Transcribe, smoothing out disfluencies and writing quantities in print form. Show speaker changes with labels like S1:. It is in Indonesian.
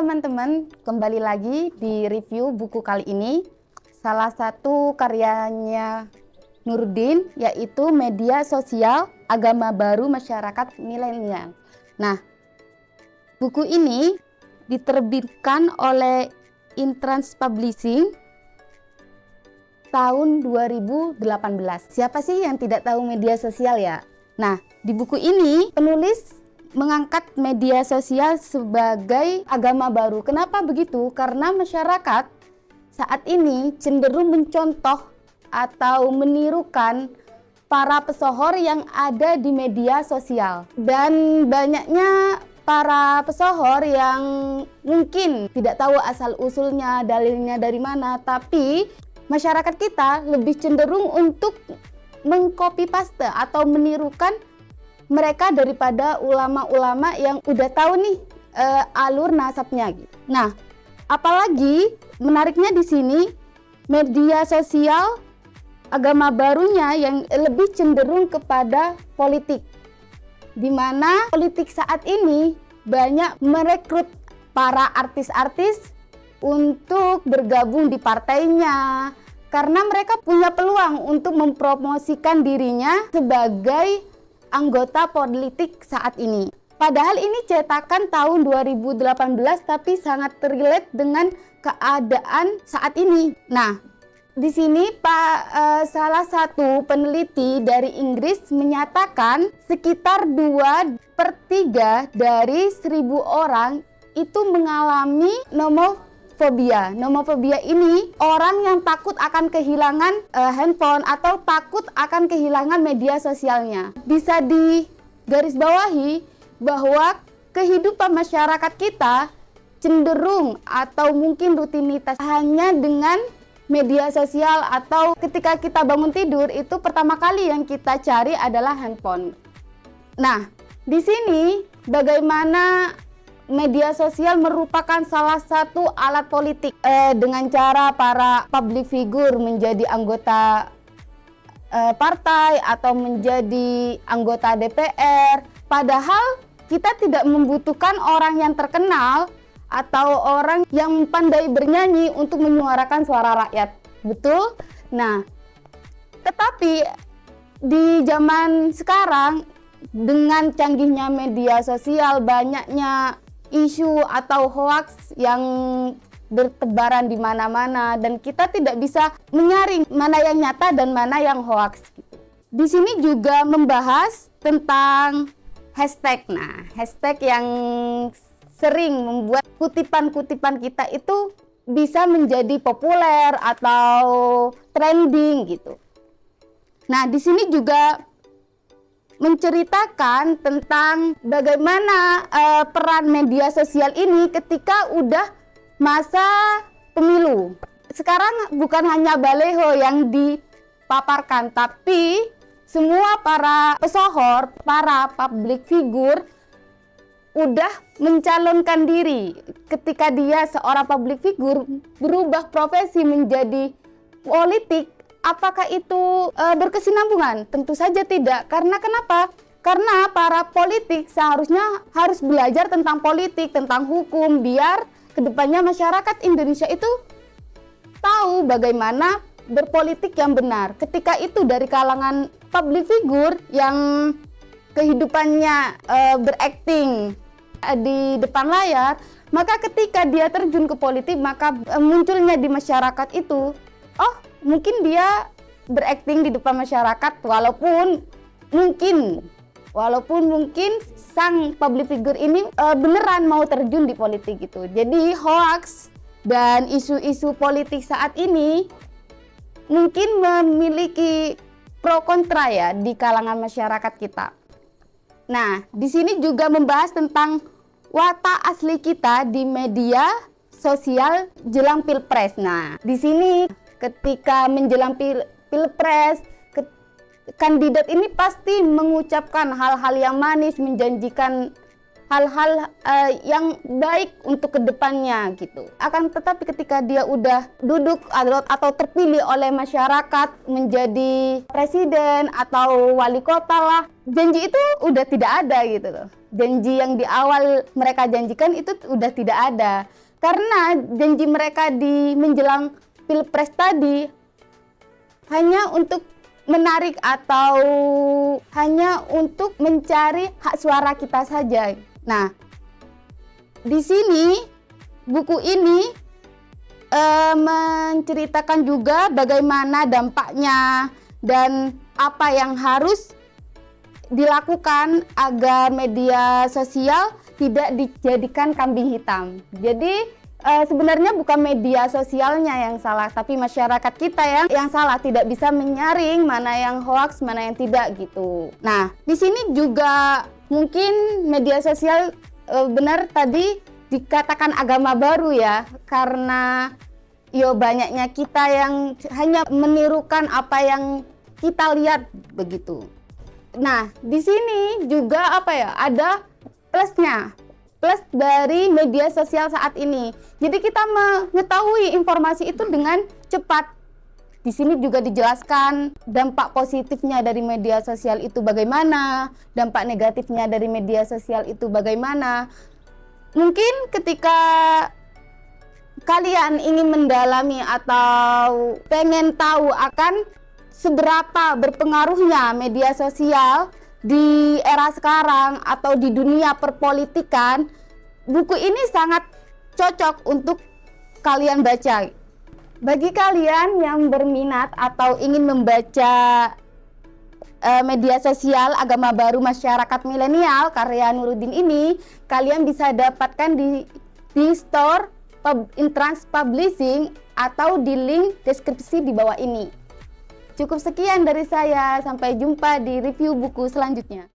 S1: teman-teman, kembali lagi di review buku kali ini. Salah satu karyanya Nurdin, yaitu Media Sosial, Agama Baru Masyarakat Milenial. Nah, buku ini diterbitkan oleh Intrans Publishing tahun 2018. Siapa sih yang tidak tahu media sosial ya? Nah, di buku ini penulis mengangkat media sosial sebagai agama baru. Kenapa begitu? Karena masyarakat saat ini cenderung mencontoh atau menirukan para pesohor yang ada di media sosial. Dan banyaknya para pesohor yang mungkin tidak tahu asal-usulnya, dalilnya dari mana, tapi masyarakat kita lebih cenderung untuk mengcopy paste atau menirukan mereka daripada ulama-ulama yang udah tahu nih alur nasabnya gitu. Nah, apalagi menariknya di sini media sosial agama barunya yang lebih cenderung kepada politik, di mana politik saat ini banyak merekrut para artis-artis untuk bergabung di partainya karena mereka punya peluang untuk mempromosikan dirinya sebagai anggota politik saat ini. Padahal ini cetakan tahun 2018 tapi sangat relate dengan keadaan saat ini. Nah, di sini salah satu peneliti dari Inggris menyatakan sekitar 2/3 dari 1.000 orang itu mengalami nomofobia. Nomofobia ini orang yang takut akan kehilangan handphone atau takut akan kehilangan media sosialnya. Bisa digarisbawahi bahwa kehidupan masyarakat kita cenderung atau mungkin rutinitas hanya dengan media sosial, atau ketika kita bangun tidur itu pertama kali yang kita cari adalah handphone. Nah, di sini bagaimana media sosial merupakan salah satu alat politik dengan cara para public figure menjadi anggota partai atau menjadi anggota DPR. Padahal kita tidak membutuhkan orang yang terkenal atau orang yang pandai bernyanyi untuk menyuarakan suara rakyat. Betul? Nah, tetapi di zaman sekarang dengan canggihnya media sosial, banyaknya isu atau hoaks yang bertebaran di mana-mana dan kita tidak bisa menyaring mana yang nyata dan mana yang hoaks. Di sini juga membahas tentang hashtag. Nah, hashtag yang sering membuat kutipan-kutipan kita itu bisa menjadi populer atau trending gitu. Nah, di sini juga menceritakan tentang bagaimana peran media sosial ini ketika udah masa pemilu. Sekarang bukan hanya baleho yang dipaparkan, tapi semua para pesohor, para public figure udah mencalonkan diri. Ketika dia seorang public figure berubah profesi menjadi politik, apakah itu berkesinambungan? Tentu saja tidak. Karena kenapa? Karena para politik seharusnya harus belajar tentang politik, tentang hukum, biar kedepannya masyarakat Indonesia itu tahu bagaimana berpolitik yang benar. Ketika itu dari kalangan public figure yang kehidupannya berakting di depan layar, maka ketika dia terjun ke politik, maka munculnya di masyarakat itu, oh mungkin dia berakting di depan masyarakat walaupun mungkin sang public figure ini beneran mau terjun di politik gitu. Jadi hoax dan isu-isu politik saat ini mungkin memiliki pro kontra ya di kalangan masyarakat kita. Nah, di sini juga membahas tentang watak asli kita di media sosial jelang Pilpres. Nah, di sini ketika menjelang Pilpres, kandidat ini pasti mengucapkan hal-hal yang manis, menjanjikan hal-hal yang baik untuk kedepannya gitu. Akan tetapi ketika dia udah duduk atau terpilih oleh masyarakat menjadi presiden atau wali kota lah, janji itu udah tidak ada gitu loh. Janji yang di awal mereka janjikan itu udah tidak ada. Karena janji mereka di menjelang Pilpres tadi hanya untuk menarik atau hanya untuk mencari hak suara kita saja. Nah, di sini buku ini menceritakan juga bagaimana dampaknya dan apa yang harus dilakukan agar media sosial tidak dijadikan kambing hitam. Jadi sebenarnya bukan media sosialnya yang salah, tapi masyarakat kita yang salah, tidak bisa menyaring mana yang hoax, mana yang tidak gitu. Nah, di sini juga mungkin media sosial benar tadi dikatakan agama baru ya, karena banyaknya kita yang hanya menirukan apa yang kita lihat begitu. Nah, di sini juga ada plusnya. Plus dari media sosial saat ini. Jadi kita mengetahui informasi itu dengan cepat. Di sini juga dijelaskan dampak positifnya dari media sosial itu bagaimana, dampak negatifnya dari media sosial itu bagaimana. Mungkin ketika kalian ingin mendalami atau pengen tahu akan seberapa berpengaruhnya media sosial di era sekarang atau di dunia perpolitikan, buku ini sangat cocok untuk kalian baca. Bagi kalian yang berminat atau ingin membaca media sosial agama baru masyarakat milenial karya Nuruddin ini, kalian bisa dapatkan di store Intrans Publishing atau di link deskripsi di bawah ini. Cukup sekian dari saya, sampai jumpa di review buku selanjutnya.